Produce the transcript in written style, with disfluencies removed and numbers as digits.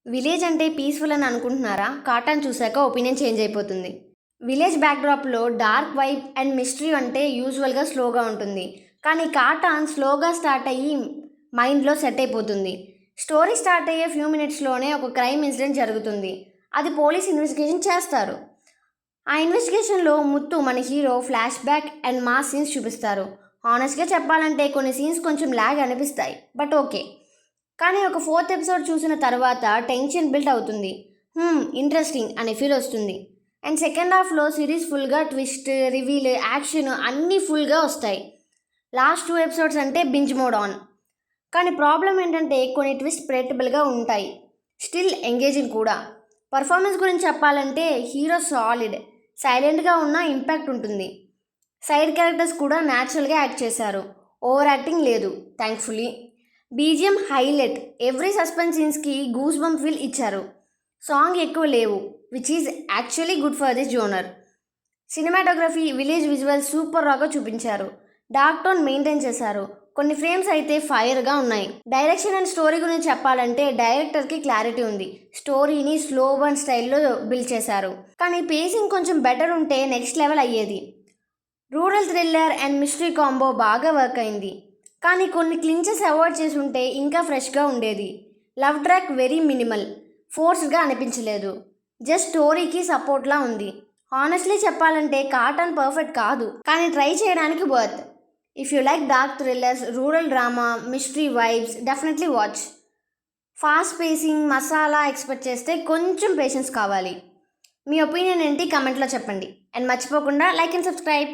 Village అంటే peaceful అని అనుకుంటున్నారా? కాటాన్ చూసాక ఒపీనియన్ చేంజ్ అయిపోతుంది. విలేజ్ బ్యాక్‌డ్రాప్‌లో డార్క్ వైబ్ అండ్ మిస్టరీ అంటే యూజువల్‌గా స్లోగా ఉంటుంది. కానీ కాటాన్ స్లోగా స్టార్ట్ అయ్యి మైండ్‌లో సెట్ అయిపోతుంది. స్టోరీ స్టార్ట్ అయ్యే ఫ్యూ మినిట్స్‌లోనే ఒక క్రైమ్ ఇన్సిడెంట్ జరుగుతుంది. అది పోలీస్ ఇన్వెస్టిగేషన్ చేస్తారు. ఆ ఇన్వెస్టిగేషన్‌లో ముత్తు మన hero flash back and mass scenes చూపిస్తారు. హానెస్ట్‌గా చెప్పాలంటే కొన్ని సీన్స్ కొంచెం ల్యాగ్ అనిపిస్తాయి. But okay. కానీ ఒక ఫోర్త్ ఎపిసోడ్ చూసిన తర్వాత టెన్షన్ బిల్డ్ అవుతుంది. ఇంట్రెస్టింగ్ అనే ఫీల్ వస్తుంది. అండ్ సెకండ్ హాఫ్లో సిరీస్ ఫుల్గా ట్విస్ట్, రివీల్, యాక్షన్ అన్నీ ఫుల్గా వస్తాయి. లాస్ట్ 2 ఎపిసోడ్స్ అంటే బింజ్ మోడ్ ఆన్. కానీ ప్రాబ్లం ఏంటంటే కొన్ని ట్విస్ట్ ప్రెడిక్టబుల్గా ఉంటాయి. స్టిల్ ఎంగేజింగ్ కూడా. పర్ఫార్మెన్స్ గురించి చెప్పాలంటే హీరో సాలిడ్. సైలెంట్గా ఉన్న ఇంపాక్ట్ ఉంటుంది. సైడ్ క్యారెక్టర్స్ కూడా న్యాచురల్గా యాక్ట్ చేశారు. ఓవర్ యాక్టింగ్ లేదు thankfully. BGM highlight. Every suspense సీన్స్కి గూస్ బంప్ ఫీల్ ఇచ్చారు. సాంగ్ ఎక్కువ లేవు which is actually good for this genre. Cinematography, village visuals super రాగా చూపించారు. డార్క్ టోన్ మెయింటైన్ చేశారు. కొన్ని ఫ్రేమ్స్ అయితే ఫైర్గా ఉన్నాయి. డైరెక్షన్ అండ్ స్టోరీ గురించి చెప్పాలంటే డైరెక్టర్కి క్లారిటీ ఉంది. స్టోరీని స్లో బర్న్ స్టైల్లో బిల్డ్ చేశారు. కానీ పేసింగ్ కొంచెం బెటర్ ఉంటే నెక్స్ట్ లెవెల్ అయ్యేది. Rural thriller and mystery combo బాగా వర్క్ అయింది. కానీ కొన్ని క్లించెస్ అవాయిడ్ చేసి ఉంటే ఇంకా ఫ్రెష్గా ఉండేది. Love track very minimal. ఫోర్స్డ్గా అనిపించలేదు. జస్ట్ స్టోరీకి సపోర్ట్లా ఉంది. హానెస్ట్లీ చెప్పాలంటే కాటన్ పర్ఫెక్ట్ కాదు, కానీ ట్రై చేయడానికి worth. If you like dark thrillers, rural drama, mystery vibes definitely watch. Fast facing, masala expect చేస్తే కొంచెం పేషెన్స్ కావాలి. మీ ఒపీనియన్ ఏంటి కమెంట్లో చెప్పండి. అండ్ మర్చిపోకుండా లైక్ అండ్ సబ్స్క్రైబ్.